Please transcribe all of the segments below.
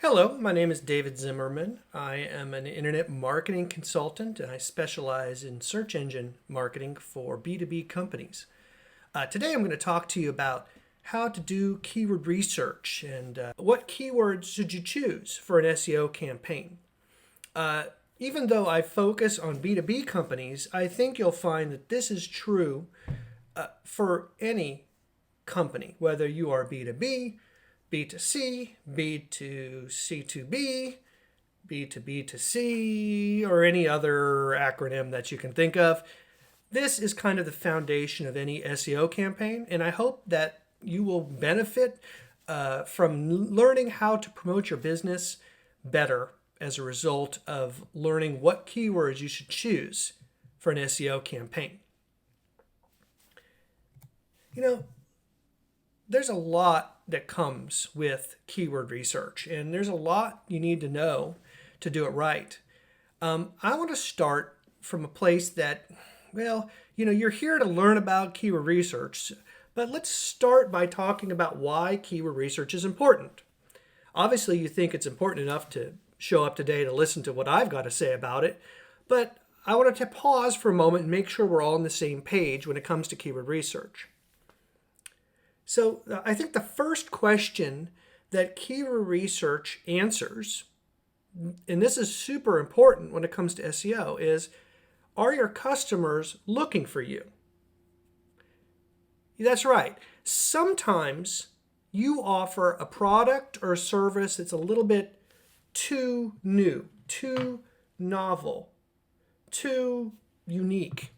Hello, my name is David Zimmerman. I am an internet marketing consultant and I specialize in search engine marketing for B2B companies. Today I'm going to talk to you about how to do keyword research and what keywords should you choose for an SEO campaign. Even though I focus on B2B companies, I think you'll find that this is true for any company, whether you are B2B, B2C, B2C2B, B2B2C, or any other acronym that you can think of. This is kind of the foundation of any SEO campaign, and I hope that you will benefit from learning how to promote your business better as a result of learning what keywords you should choose for an SEO campaign. There's a lot that comes with keyword research, and there's a lot you need to know to do it right. I want to start from a place that, you're here to learn about keyword research, but let's start by talking about why keyword research is important. Obviously, you think it's important enough to show up today to listen to what I've got to say about it, but I wanted to pause for a moment and make sure we're all on the same page when it comes to keyword research. So I think the first question that keyword research answers, and this is super important when it comes to SEO, is, are your customers looking for you? That's right. Sometimes you offer a product or a service that's a little bit too new, too novel, too unique,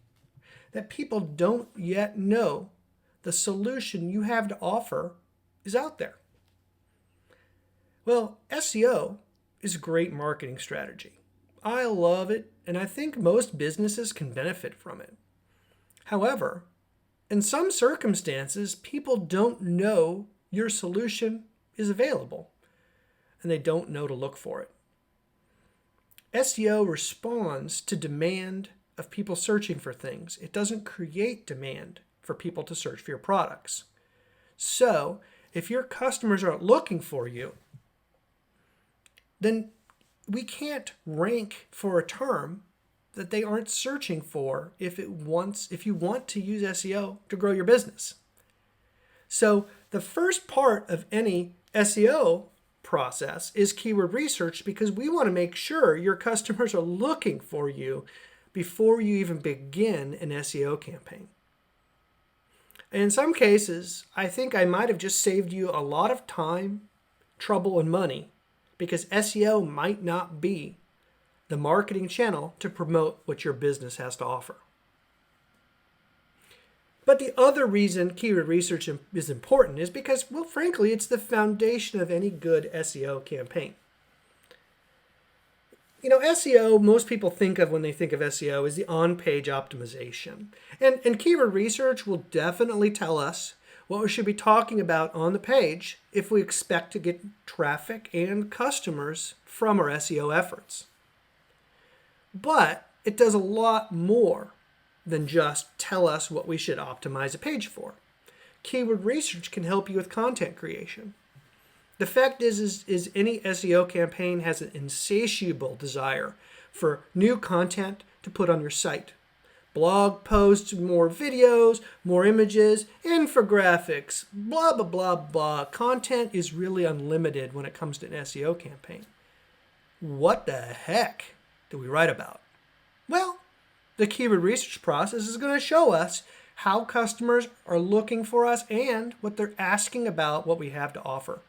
that people don't yet know the solution you have to offer is out there. Well, SEO is a great marketing strategy. I love it, and I think most businesses can benefit from it. However, in some circumstances, people don't know your solution is available, and they don't know to look for it. SEO responds to demand of people searching for things. It doesn't create demand for people to search for your products. So if your customers aren't looking for you, then we can't rank for a term that they aren't searching for if you want to use SEO to grow your business. So the first part of any SEO process is keyword research, because we want to make sure your customers are looking for you before you even begin an SEO campaign. In some cases, I think I might have just saved you a lot of time, trouble, and money, because SEO might not be the marketing channel to promote what your business has to offer. But the other reason keyword research is important is because, frankly, it's the foundation of any good SEO campaign. SEO, most people think of when they think of SEO is the OnPage Optimization. And keyword research will definitely tell us what we should be talking about on the page if we expect to get traffic and customers from our SEO efforts. But it does a lot more than just tell us what we should optimize a page for. Keyword research can help you with content creation. The fact is any SEO campaign has an insatiable desire for new content to put on your site. Blog posts, more videos, more images, infographics, blah, blah, blah, blah. Content is really unlimited when it comes to an SEO campaign. What the heck do we write about? Well, the keyword research process is going to show us how customers are looking for us and what they're asking about what we have to offer.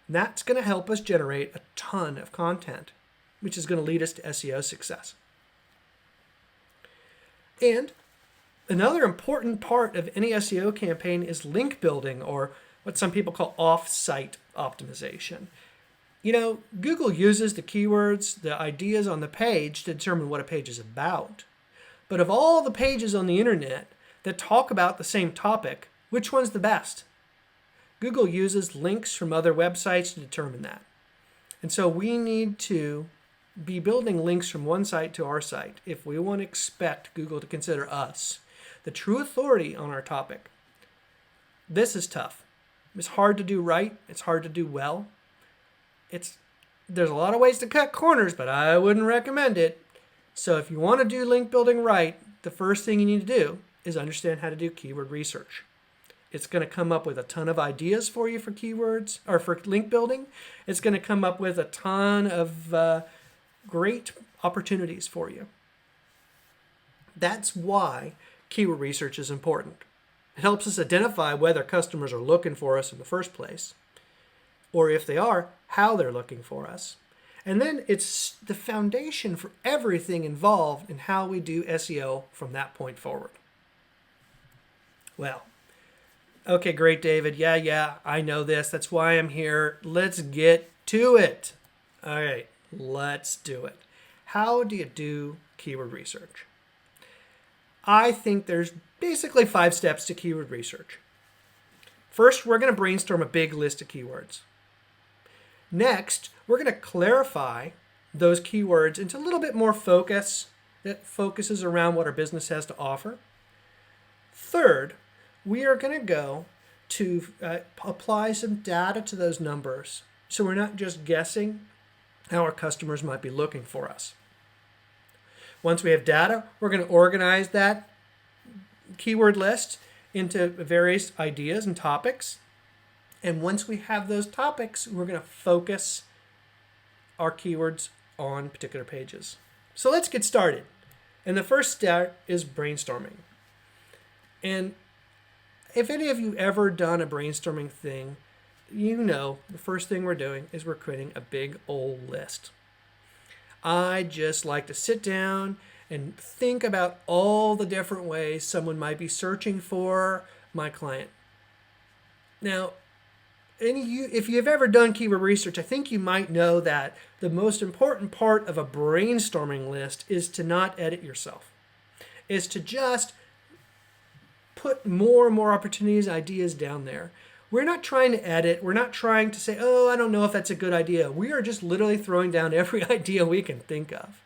And that's going to help us generate a ton of content, which is going to lead us to SEO success. And another important part of any SEO campaign is link building, or what some people call off-site optimization. Google uses the keywords, the ideas on the page to determine what a page is about. But of all the pages on the internet that talk about the same topic, which one's the best? Google uses links from other websites to determine that. And so we need to be building links from one site to our site if we want to expect Google to consider us the true authority on our topic. This is tough. It's hard to do right. It's hard to do well. It's there's a lot of ways to cut corners, but I wouldn't recommend it. So if you want to do link building right, the first thing you need to do is understand how to do keyword research. It's going to come up with a ton of ideas for you for keywords or for link building. It's going to come up with a ton of great opportunities for you. That's why keyword research is important. It helps us identify whether customers are looking for us in the first place, or if they are, how they're looking for us. And then it's the foundation for everything involved in how we do SEO from that point forward. Well, okay, great, David. Yeah, I know this. That's why I'm here. Let's get to it. All right, let's do it. How do you do keyword research? I think there's basically 5 steps to keyword research. First, we're going to brainstorm a big list of keywords. Next, we're going to clarify those keywords into a little bit more focus that focuses around what our business has to offer. Third, we are going to go to apply some data to those numbers so we're not just guessing how our customers might be looking for us. Once we have data, we're going to organize that keyword list into various ideas and topics. And once we have those topics, we're going to focus our keywords on particular pages. So let's get started. And the first step is brainstorming. And if any of you ever done a brainstorming thing, you know the first thing we're doing is we're creating a big old list. I just like to sit down and think about all the different ways someone might be searching for my client. Now, if you've ever done keyword research, I think you might know that the most important part of a brainstorming list is to not edit yourself, is to just put more and more opportunities, ideas down there. We're not trying to edit. We're not trying to say, oh, I don't know if that's a good idea. We are just literally throwing down every idea we can think of.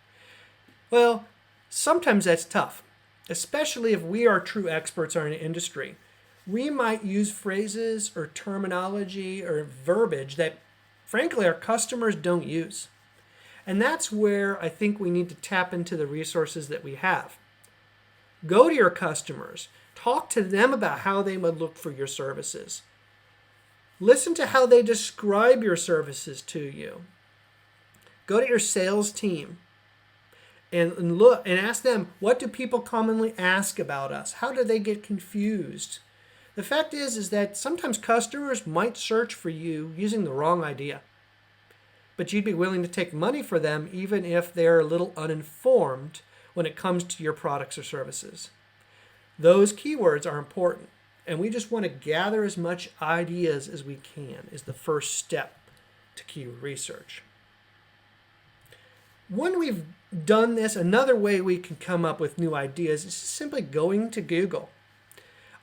Well, sometimes that's tough, especially if we are true experts in our industry. We might use phrases or terminology or verbiage that, frankly, our customers don't use. And that's where I think we need to tap into the resources that we have. Go to your customers. Talk to them about how they would look for your services. Listen to how they describe your services to you. Go to your sales team and look and ask them, what do people commonly ask about us? How do they get confused? The fact is that sometimes customers might search for you using the wrong idea, but you'd be willing to take money for them even if they're a little uninformed when it comes to your products or services. Those keywords are important, and we just want to gather as much ideas as we can is the first step to keyword research. When we've done this, another way we can come up with new ideas is simply going to Google.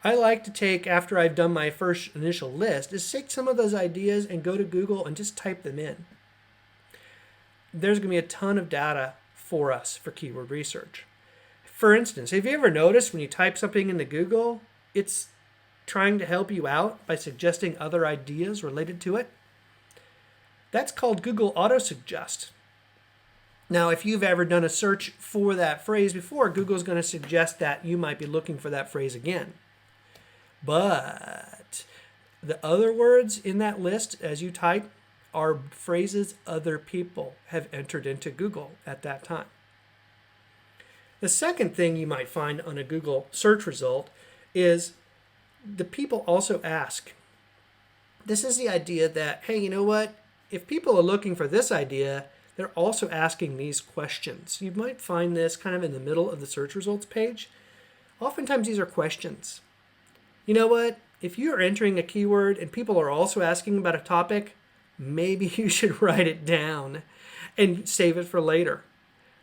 I like to take, after I've done my first initial list, is take some of those ideas and go to Google and just type them in. There's going to be a ton of data for us for keyword research. For instance, have you ever noticed when you type something into Google, it's trying to help you out by suggesting other ideas related to it? That's called Google Autosuggest. Now, if you've ever done a search for that phrase before, Google's going to suggest that you might be looking for that phrase again. But the other words in that list as you type are phrases other people have entered into Google at that time. The second thing you might find on a Google search result is the people also ask. This is the idea that, hey, you know what? If people are looking for this idea, they're also asking these questions. You might find this kind of in the middle of the search results page. Oftentimes these are questions. You know what? If you're entering a keyword and people are also asking about a topic, maybe you should write it down and save it for later.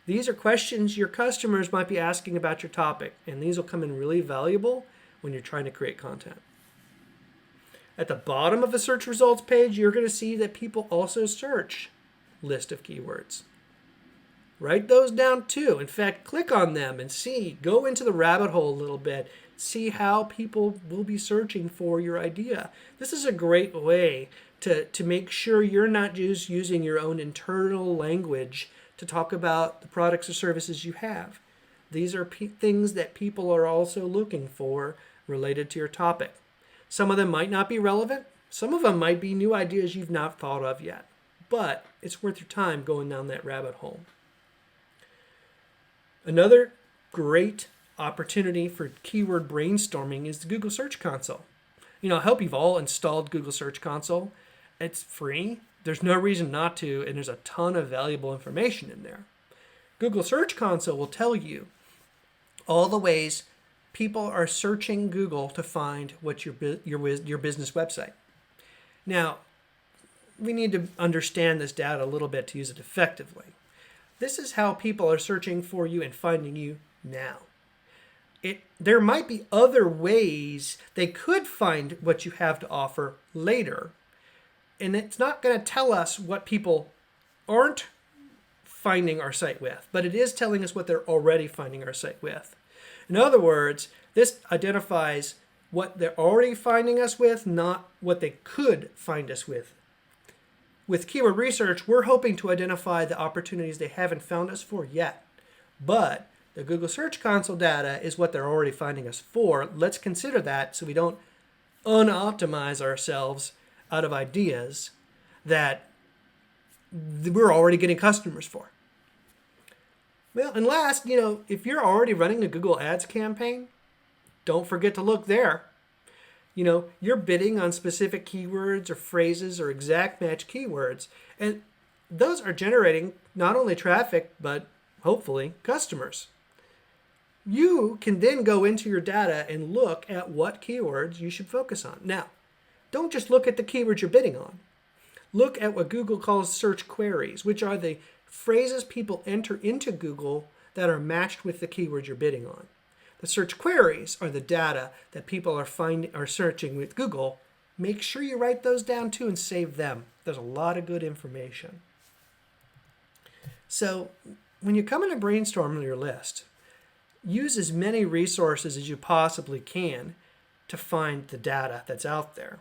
These are questions your customers might be asking about your topic, and these will come in really valuable when you're trying to create content. At the bottom of the search results page, you're going to see that people also search list of keywords. Write those down too. In fact, click on them and see. Go into the rabbit hole a little bit. See how people will be searching for your idea. This is a great way to make sure you're not just using your own internal language to talk about the products or services you have. These are things that people are also looking for related to your topic. Some of them might not be relevant. Some of them might be new ideas you've not thought of yet. But it's worth your time going down that rabbit hole. Another great opportunity for keyword brainstorming is the Google Search Console. I hope you've all installed Google Search Console. It's free. There's no reason not to, and there's a ton of valuable information in there. Google Search Console will tell you all the ways people are searching Google to find what your business website. Now, we need to understand this data a little bit to use it effectively. This is how people are searching for you and finding you now. There might be other ways they could find what you have to offer later, and it's not going to tell us what people aren't finding our site with, but it is telling us what they're already finding our site with. In other words, this identifies what they're already finding us with, not what they could find us with. With keyword research, we're hoping to identify the opportunities they haven't found us for yet. But the Google Search Console data is what they're already finding us for. Let's consider that so we don't unoptimize ourselves out of ideas that we're already getting customers for. Well, and last, if you're already running a Google Ads campaign, don't forget to look there. You're bidding on specific keywords or phrases or exact match keywords, and those are generating not only traffic, but hopefully customers. You can then go into your data and look at what keywords you should focus on. Now, don't just look at the keywords you're bidding on. Look at what Google calls search queries, which are the phrases people enter into Google that are matched with the keyword you're bidding on. The search queries are the data that people are searching with Google. Make sure you write those down too and save them. There's a lot of good information. So when you come in to brainstorm your list, use as many resources as you possibly can to find the data that's out there.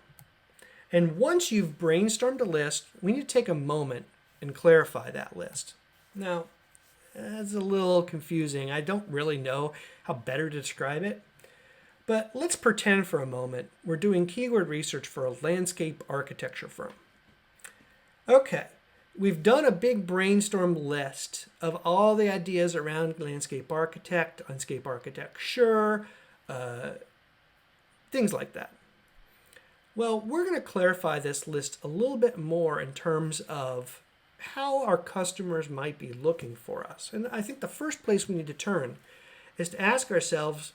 And once you've brainstormed a list, we need to take a moment and clarify that list. Now, that's a little confusing. I don't really know how better to describe it. But let's pretend for a moment we're doing keyword research for a landscape architecture firm. Okay, we've done a big brainstorm list of all the ideas around landscape architecture, things like that. Well, we're going to clarify this list a little bit more in terms of how our customers might be looking for us. And I think the first place we need to turn is to ask ourselves,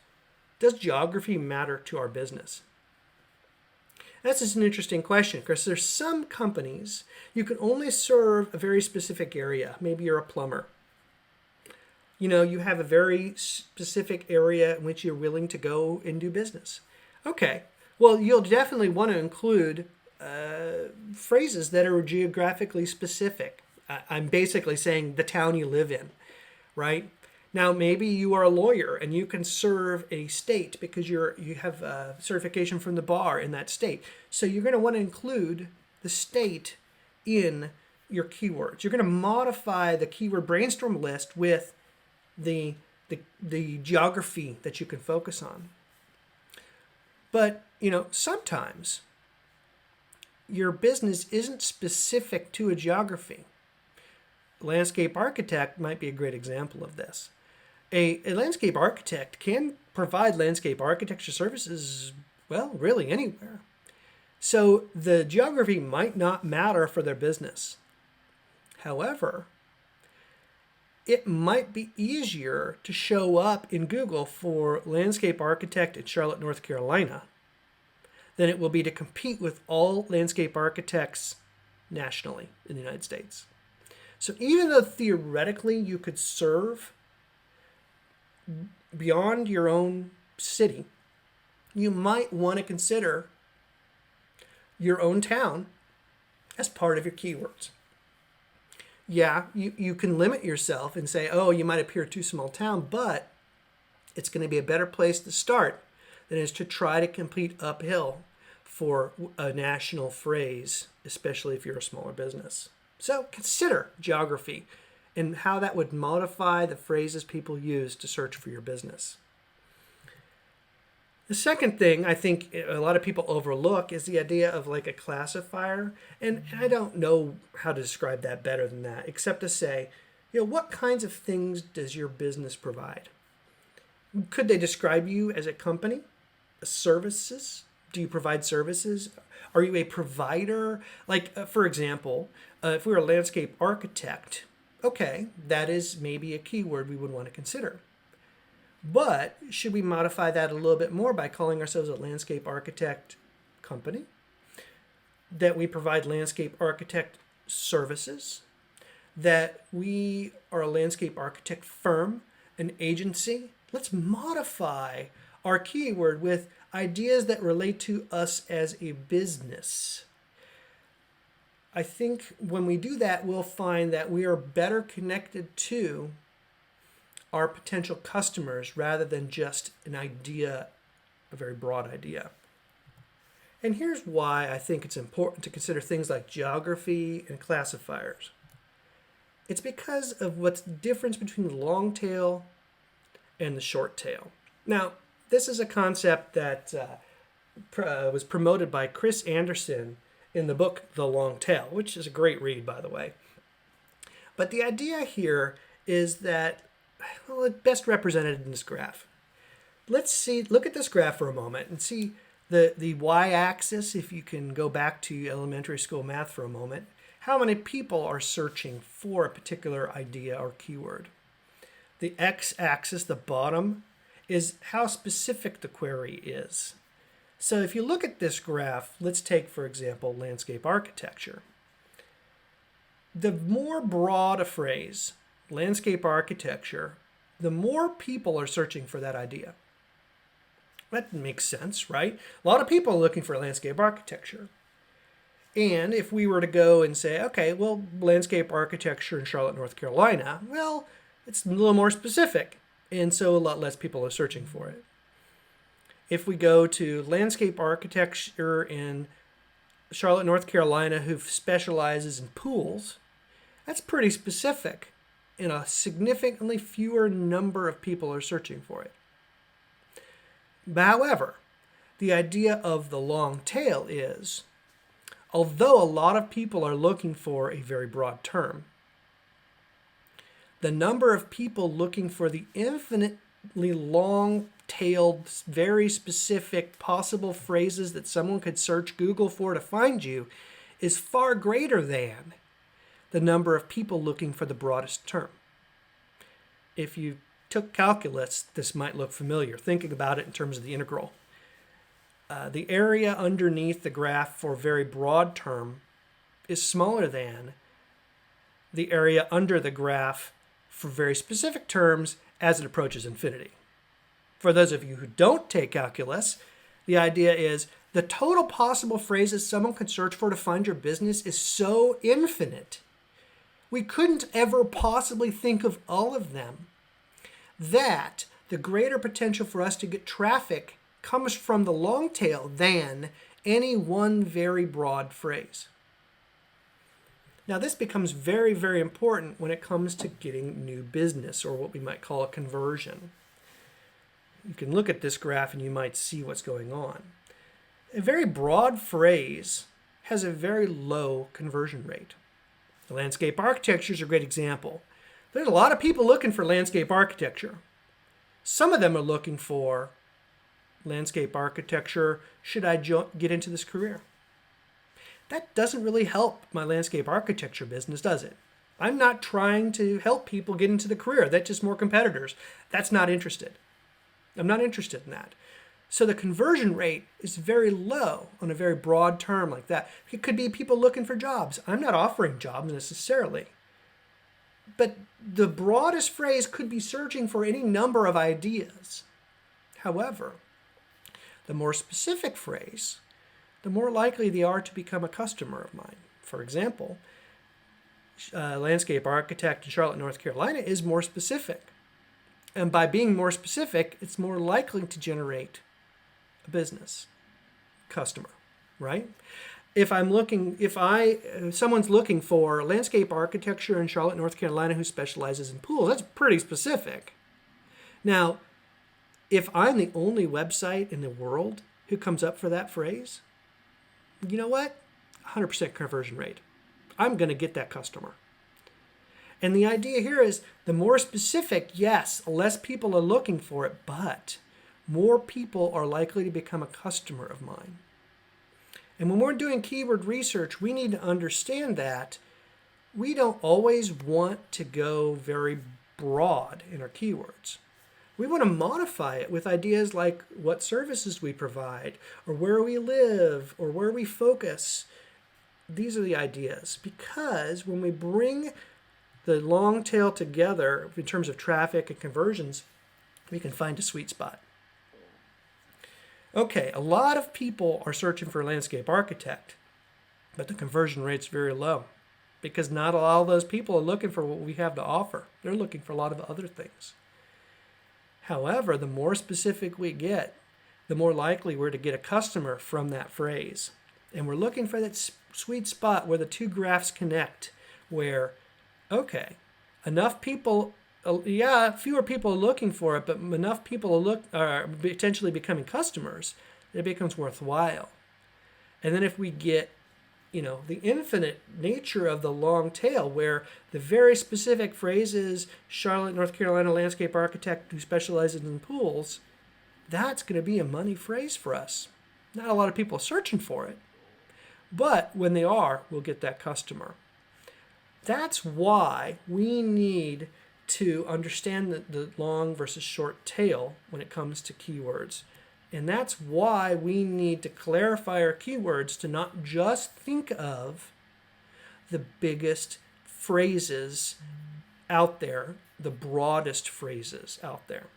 does geography matter to our business? That's just an interesting question because there's some companies you can only serve a very specific area. Maybe you're a plumber. You have a very specific area in which you're willing to go and do business. Okay, well, you'll definitely want to include phrases that are geographically specific. I'm basically saying the town you live in, right? Now, maybe you are a lawyer and you can serve a state because you have a certification from the bar in that state. So you're going to want to include the state in your keywords. You're going to modify the keyword brainstorm list with the geography that you can focus on. But, sometimes your business isn't specific to a geography. Landscape architect might be a great example of this. A landscape architect can provide landscape architecture services, well, really anywhere. So the geography might not matter for their business. However, it might be easier to show up in Google for landscape architect in Charlotte, North Carolina, than it will be to compete with all landscape architects nationally in the United States. So even though theoretically you could serve beyond your own city, you might want to consider your own town as part of your keywords. Yeah, you can limit yourself and say, oh, you might appear too small town, but it's going to be a better place to start than it is to try to compete uphill for a national phrase, especially if you're a smaller business. So consider geography and how that would modify the phrases people use to search for your business. The second thing I think a lot of people overlook is the idea of like a classifier. And I don't know how to describe that better than that, except to say, what kinds of things does your business provide? Could they describe you as a company? Services? Do you provide services? Are you a provider? Like, for example, if we were a landscape architect, okay, that is maybe a keyword we would want to consider. But should we modify that a little bit more by calling ourselves a landscape architect company? That we provide landscape architect services? That we are a landscape architect firm, an agency? Let's modify our keyword with ideas that relate to us as a business. I think when we do that, we'll find that we are better connected to our potential customers rather than just an idea, a very broad idea. And here's why I think it's important to consider things like geography and classifiers. It's because of what's the difference between the long tail and the short tail. Now, this is a concept that was promoted by Chris Anderson in the book The Long Tail, which is a great read, by the way. But the idea here is that, well, it's best represented in this graph. Look at this graph for a moment and see the y-axis, if you can go back to elementary school math for a moment, how many people are searching for a particular idea or keyword. The x-axis, the bottom, is how specific the query is. So if you look at this graph, let's take, for example, landscape architecture. The more broad a phrase, landscape architecture, the more people are searching for that idea. That makes sense, right? A lot of people are looking for landscape architecture. And if we were to go and say, okay, well, landscape architecture in Charlotte, North Carolina, well, it's a little more specific. And so a lot less people are searching for it. If we go to landscape architecture in Charlotte, North Carolina, who specializes in pools, that's pretty specific. And a significantly fewer number of people are searching for it. However, the idea of the long tail is, although a lot of people are looking for a very broad term, the number of people looking for the infinitely long-tailed, very specific possible phrases that someone could search Google for to find you is far greater than the number of people looking for the broadest term. If you took calculus, this might look familiar. Thinking about it in terms of the integral. The area underneath the graph for very broad term is smaller than the area under the graph for very specific terms as it approaches infinity. For those of you who don't take calculus, the idea is the total possible phrases someone could search for to find your business is so infinite. We couldn't ever possibly think of all of them. That the greater potential for us to get traffic comes from the long tail than any one very broad phrase. Now, this becomes very, very important when it comes to getting new business, or what we might call a conversion. You can look at this graph and you might see what's going on. A very broad phrase has a very low conversion rate. The landscape architecture is a great example. There's a lot of people looking for landscape architecture. Some of them are looking for landscape architecture, should I get into this career? That doesn't really help my landscape architecture business, does it? I'm not trying to help people get into the career. That's just more competitors. That's not interested. I'm not interested in that. So the conversion rate is very low on a very broad term like that. It could be people looking for jobs. I'm not offering jobs necessarily. But the broadest phrase could be searching for any number of ideas. However, the more specific phrase, the more likely they are to become a customer of mine. For example, landscape architect in Charlotte, North Carolina is more specific. And by being more specific, it's more likely to generate a business, customer, right? If someone's looking for landscape architecture in Charlotte, North Carolina who specializes in pools, that's pretty specific. Now, if I'm the only website in the world who comes up for that phrase, you know what? 100% conversion rate. I'm going to get that customer. And the idea here is the more specific, yes, less people are looking for it, but more people are likely to become a customer of mine. And when we're doing keyword research, we need to understand that we don't always want to go very broad in our keywords. We want to modify it with ideas like what services we provide, or where we live, or where we focus. These are the ideas, because when we bring the long tail together in terms of traffic and conversions, we can find a sweet spot. Okay, a lot of people are searching for a landscape architect, but the conversion rate's very low because not all those people are looking for what we have to offer. They're looking for a lot of other things. However, the more specific we get, the more likely we're to get a customer from that phrase. And we're looking for that sweet spot where the two graphs connect, where, okay, enough people, fewer people are looking for it, but enough people are potentially becoming customers, it becomes worthwhile. And then if we get, the infinite nature of the long tail, where the very specific phrase is Charlotte, North Carolina landscape architect who specializes in pools, that's going to be a money phrase for us. Not a lot of people searching for it, but when they are, we'll get that customer. That's why we need to understand the long versus short tail when it comes to keywords. And that's why we need to clarify our keywords to not just think of the biggest phrases out there, the broadest phrases out there.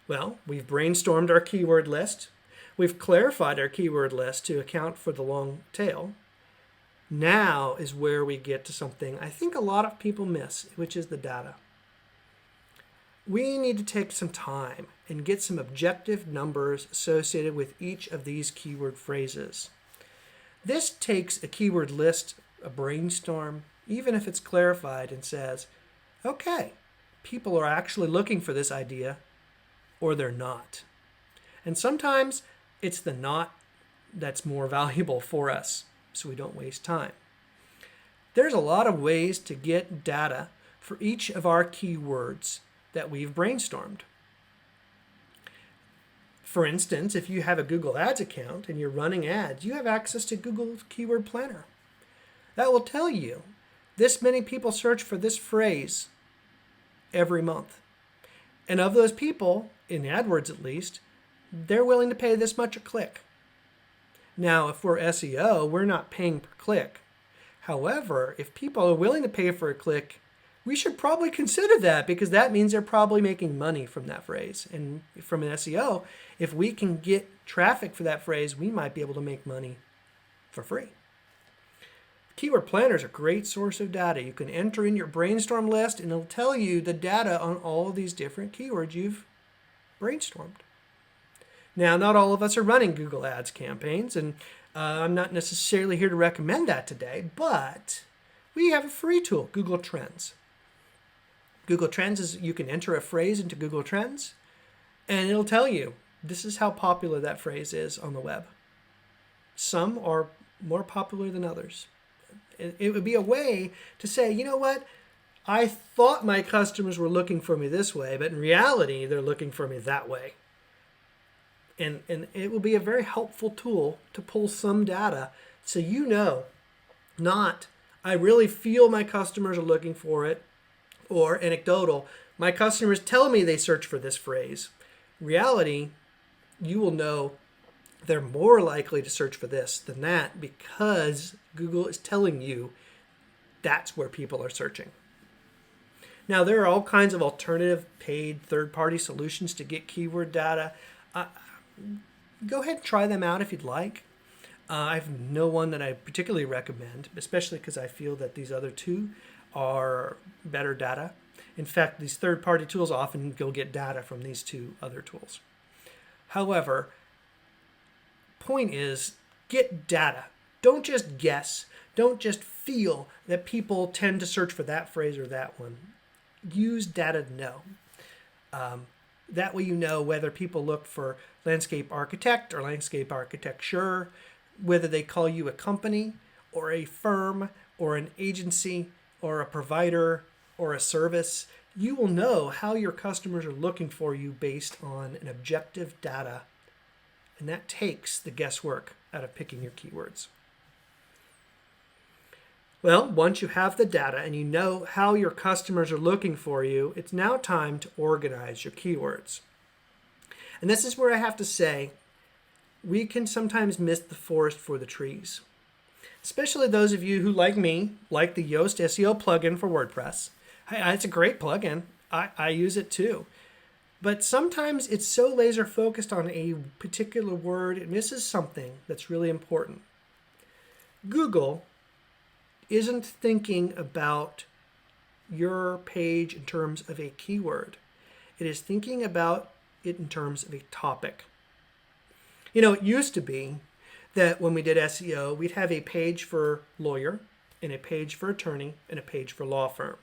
Well, we've brainstormed our keyword list. We've clarified our keyword list to account for the long tail. Now is where we get to something I think a lot of people miss, which is the data. We need to take some time and get some objective numbers associated with each of these keyword phrases. This takes a keyword list, a brainstorm, even if it's clarified and says, okay, people are actually looking for this idea or they're not. And sometimes it's the not that's more valuable for us, so we don't waste time. There's a lot of ways to get data for each of our keywords that we've brainstormed. For instance, if you have a Google Ads account and you're running ads, you have access to Google Keyword Planner. That will tell you this many people search for this phrase every month. And of those people, in AdWords at least, they're willing to pay this much a click. Now, if we're SEO, we're not paying per click. However, if people are willing to pay for a click, we should probably consider that, because that means they're probably making money from that phrase. And from an SEO, if we can get traffic for that phrase, we might be able to make money for free. Keyword Planner is a great source of data. You can enter in your brainstorm list and it'll tell you the data on all of these different keywords you've brainstormed. Now, not all of us are running Google Ads campaigns, and I'm not necessarily here to recommend that today, but we have a free tool, Google Trends. Google Trends is, you can enter a phrase into Google Trends, and it'll tell you this is how popular that phrase is on the web. Some are more popular than others. It would be a way to say, you know what? I thought my customers were looking for me this way, but in reality, they're looking for me that way. And it will be a very helpful tool to pull some data so you know, not I really feel my customers are looking for it, or anecdotal, my customers tell me they search for this phrase. Reality, you will know they're more likely to search for this than that because Google is telling you that's where people are searching. Now, there are all kinds of alternative paid third-party solutions to get keyword data. Go ahead and try them out if you'd like. I have no one that I particularly recommend, especially because I feel that these other two are better data. In fact, these third-party tools often go get data from these two other tools. However, point is, get data. Don't just guess. Don't just feel that people tend to search for that phrase or that one. Use data to know. That way you know whether people look for landscape architect or landscape architecture, whether they call you a company or a firm or an agency or a provider or a service. You will know how your customers are looking for you based on an objective data. And that takes the guesswork out of picking your keywords. Well, once you have the data and you know how your customers are looking for you, it's now time to organize your keywords. And this is where I have to say, we can sometimes miss the forest for the trees. Especially those of you who, like me, like the Yoast SEO plugin for WordPress. It's a great plugin. I use it too. But sometimes it's so laser focused on a particular word, it misses something that's really important. Google isn't thinking about your page in terms of a keyword. It is thinking about it in terms of a topic. You know, it used to be that when we did SEO, we'd have a page for lawyer and a page for attorney and a page for law firm.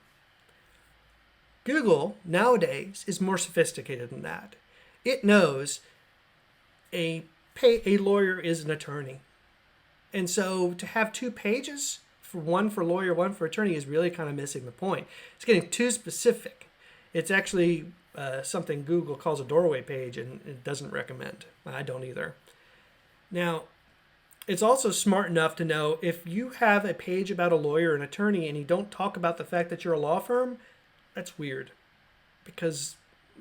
Google nowadays is more sophisticated than that. It knows a lawyer is an attorney. And so to have two pages, one for lawyer, one for attorney, is really kind of missing the point. It's getting too specific. It's actually something Google calls a doorway page, and it doesn't recommend. I don't either. Now, it's also smart enough to know if you have a page about a lawyer and attorney and you don't talk about the fact that you're a law firm, that's weird, because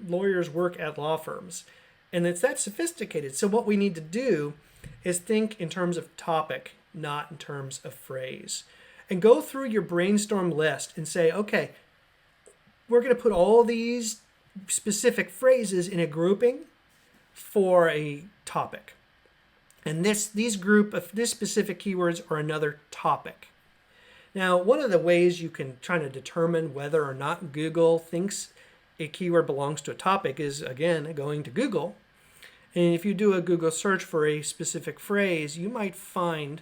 lawyers work at law firms and it's that sophisticated. So what we need to do is think in terms of topic, not in terms of phrase, and go through your brainstorm list and say, okay, we're going to put all these specific phrases in a grouping for a topic. And these group of this specific keywords are another topic. Now, one of the ways you can try to determine whether or not Google thinks a keyword belongs to a topic is, again, going to Google. And if you do a Google search for a specific phrase, you might find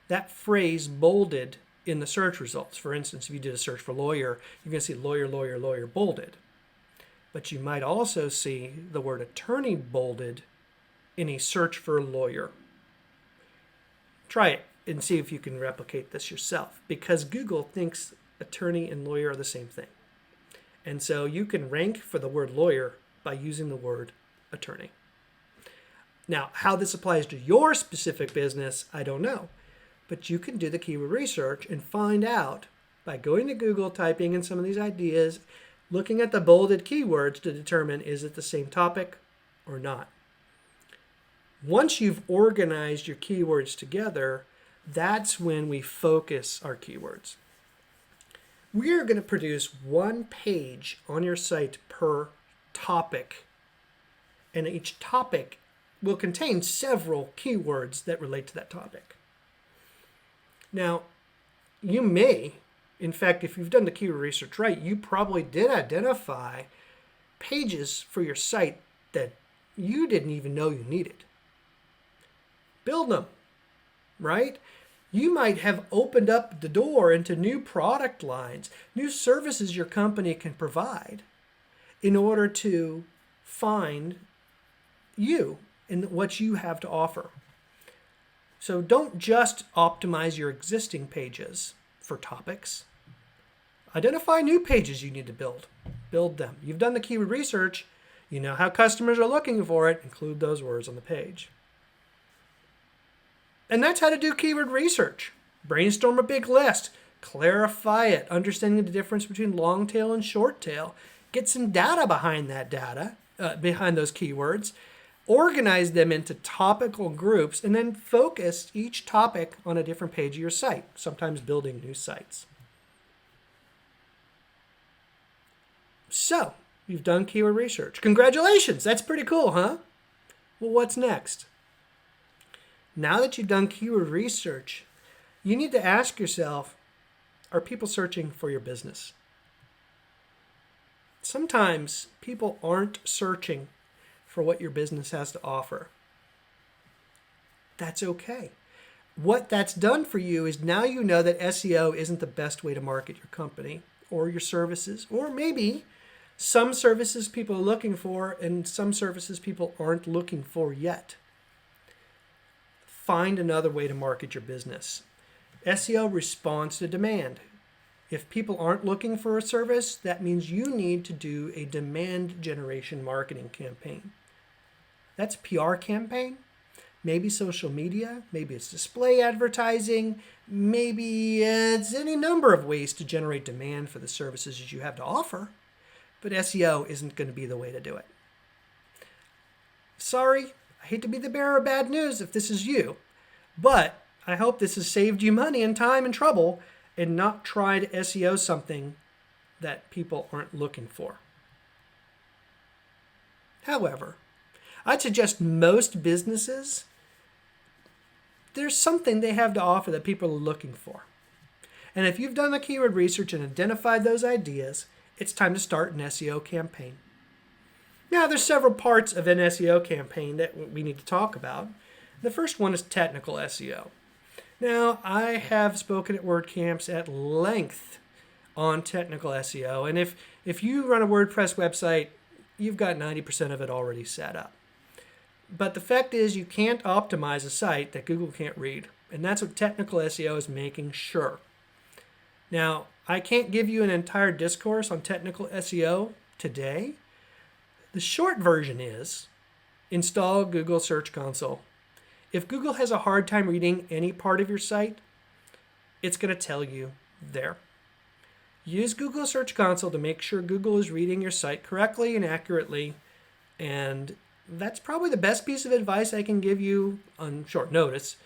that phrase bolded in the search results. For instance, if you did a search for lawyer, you're going to see lawyer, lawyer, lawyer bolded. But you might also see the word attorney bolded in a search for lawyer. Try it and see if you can replicate this yourself, because Google thinks attorney and lawyer are the same thing. And so you can rank for the word lawyer by using the word attorney. Now, how this applies to your specific business, I don't know. But you can do the keyword research and find out by going to Google, typing in some of these ideas, looking at the bolded keywords to determine, is it the same topic or not? Once you've organized your keywords together, that's when we focus our keywords. We are going to produce one page on your site per topic, and each topic will contain several keywords that relate to that topic. Now, you may, in fact, if you've done the keyword research right, you probably did identify pages for your site that you didn't even know you needed. Build them, right? You might have opened up the door into new product lines, new services your company can provide in order to find you and what you have to offer. So don't just optimize your existing pages for topics. Identify new pages you need to build. Build them. You've done the keyword research. You know how customers are looking for it. Include those words on the page. And that's how to do keyword research. Brainstorm a big list. Clarify it. Understanding the difference between long tail and short tail. Get some data behind that data, behind those keywords. Organize them into topical groups and then focus each topic on a different page of your site, sometimes building new sites. So, you've done keyword research. Congratulations! That's pretty cool, huh? Well, what's next? Now that you've done keyword research, you need to ask yourself, are people searching for your business? Sometimes people aren't searching for what your business has to offer. That's okay. What that's done for you is now you know that SEO isn't the best way to market your company or your services, or maybe some services people are looking for and some services people aren't looking for yet. Find another way to market your business. SEO responds to demand. If people aren't looking for a service, that means you need to do a demand generation marketing campaign. That's a PR campaign, maybe social media, maybe it's display advertising, maybe it's any number of ways to generate demand for the services that you have to offer, but SEO isn't going to be the way to do it. Sorry, I hate to be the bearer of bad news if this is you, but I hope this has saved you money and time and trouble and not try to SEO something that people aren't looking for. However, I'd suggest most businesses, there's something they have to offer that people are looking for. And if you've done the keyword research and identified those ideas, it's time to start an SEO campaign. Now, there's several parts of an SEO campaign that we need to talk about. The first one is technical SEO. Now, I have spoken at WordCamps at length on technical SEO, and if you run a WordPress website, you've got 90% of it already set up. But the fact is you can't optimize a site that Google can't read, and that's what technical SEO is making sure. Now, I can't give you an entire discourse on technical SEO today. The short version is install Google Search Console. If Google has a hard time reading any part of your site, it's going to tell you there. Use Google Search Console to make sure Google is reading your site correctly and accurately, and that's probably the best piece of advice I can give you on short notice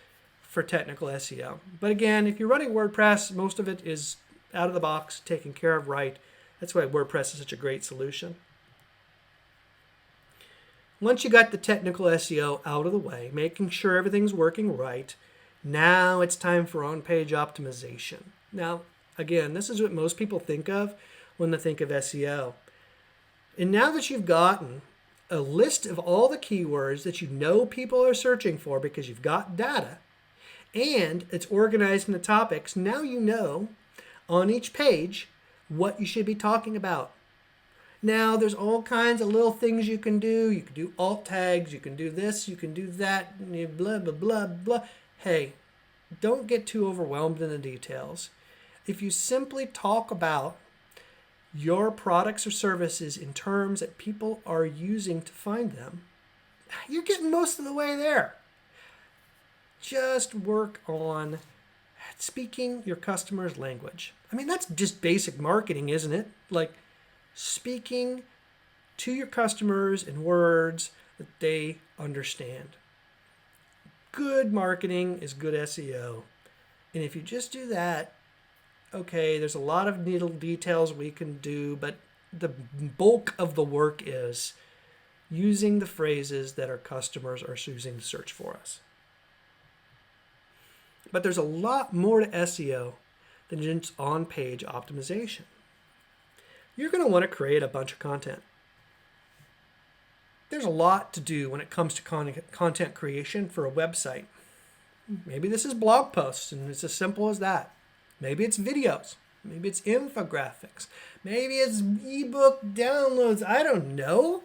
for technical SEO. But again, if you're running WordPress, most of it is out of the box, taken care of right. That's why WordPress is such a great solution. Once you got the technical SEO out of the way, making sure everything's working right, now it's time for on-page optimization. Now, again, this is what most people think of when they think of SEO. And now that you've gotten a list of all the keywords that you know people are searching for because you've got data, and it's organized into topics, now you know on each page what you should be talking about. Now, there's all kinds of little things you can do. You can do alt tags, you can do this, you can do that, blah, blah, blah, blah. Hey, don't get too overwhelmed in the details. If you simply talk about your products or services in terms that people are using to find them, you're getting most of the way there. Just work on speaking your customer's language. I mean, that's just basic marketing, isn't it? Like, speaking to your customers in words that they understand. Good marketing is good SEO. And if you just do that, okay, there's a lot of little details we can do, but the bulk of the work is using the phrases that our customers are choosing to search for us. But there's a lot more to SEO than just on-page optimization. You're going to want to create a bunch of content. There's a lot to do when it comes to content creation for a website. Maybe this is blog posts, and it's as simple as that. Maybe it's videos. Maybe it's infographics. Maybe it's ebook downloads. I don't know.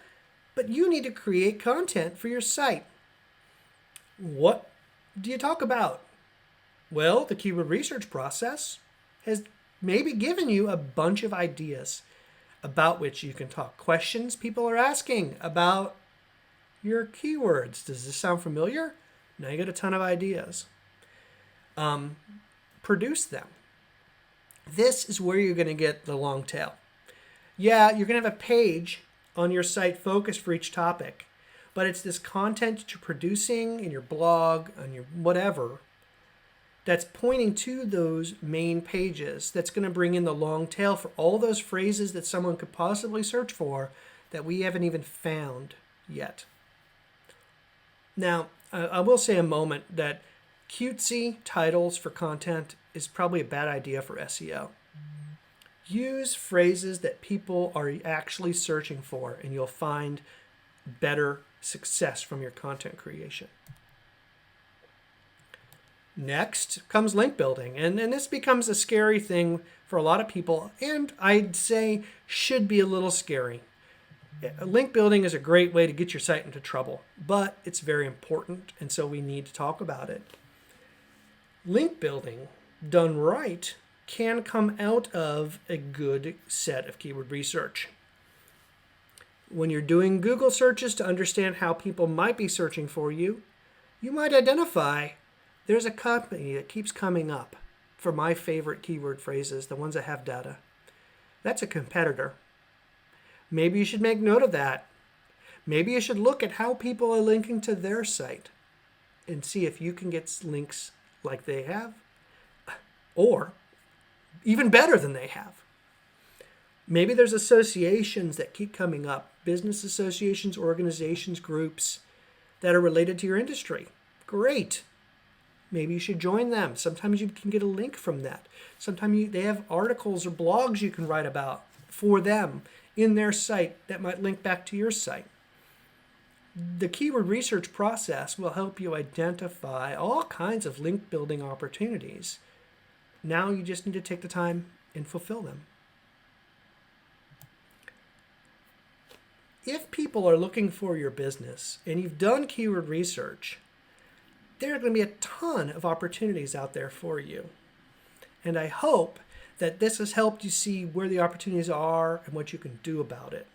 But you need to create content for your site. What do you talk about? Well, the keyword research process has maybe given you a bunch of ideas about which you can talk. Questions people are asking about your keywords. Does this sound familiar? Now you got a ton of ideas. Produce them. This is where you're going to get the long tail. Yeah, you're going to have a page on your site focused for each topic, but it's this content that you're producing in your blog, on your whatever, that's pointing to those main pages that's going to bring in the long tail for all those phrases that someone could possibly search for that we haven't even found yet. Now, I will say a moment that cutesy titles for content is probably a bad idea for SEO. Use phrases that people are actually searching for, and you'll find better success from your content creation. Next comes link building, and this becomes a scary thing for a lot of people, and I'd say should be a little scary. Link building is a great way to get your site into trouble, but it's very important, and so we need to talk about it. Link building, done right, can come out of a good set of keyword research. When you're doing Google searches to understand how people might be searching for you, you might identify there's a company that keeps coming up for my favorite keyword phrases, the ones that have data. That's a competitor. Maybe you should make note of that. Maybe you should look at how people are linking to their site and see if you can get links like they have, or even better than they have. Maybe there's associations that keep coming up, business associations, organizations, groups that are related to your industry. Great. Maybe you should join them. Sometimes you can get a link from that. Sometimes they have articles or blogs you can write about for them in their site that might link back to your site. The keyword research process will help you identify all kinds of link building opportunities. Now you just need to take the time and fulfill them. If people are looking for your business and you've done keyword research, there are going to be a ton of opportunities out there for you. And I hope that this has helped you see where the opportunities are and what you can do about it.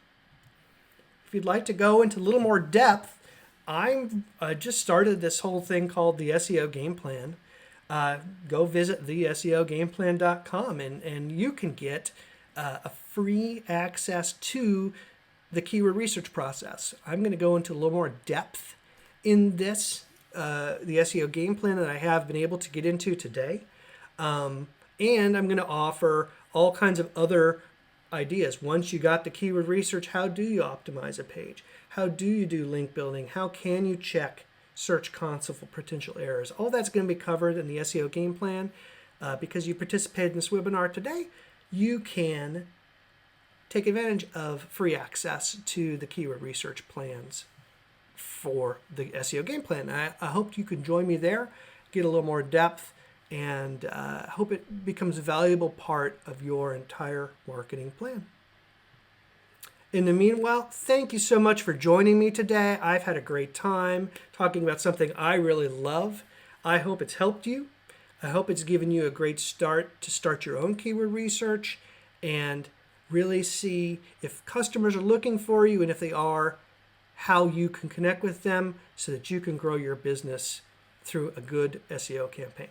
If you'd like to go into a little more depth, I just started this whole thing called the SEO Game Plan. Go visit theseogameplan.com and you can get a free access to the keyword research process. I'm going to go into a little more depth in this, the SEO game plan that I have been able to get into today. And I'm going to offer all kinds of other ideas. Once you got the keyword research, how do you optimize a page? How do you do link building? How can you check Search Console for potential errors? All that's going to be covered in the SEO game plan. Because you participated in this webinar today, you can take advantage of free access to the keyword research plans for the SEO game plan. I hope you can join me there, get a little more depth, and hope it becomes a valuable part of your entire marketing plan. In the meanwhile, thank you so much for joining me today. I've had a great time talking about something I really love. I hope it's helped you. I hope it's given you a great start to start your own keyword research and really see if customers are looking for you, and if they are, how you can connect with them so that you can grow your business through a good SEO campaign.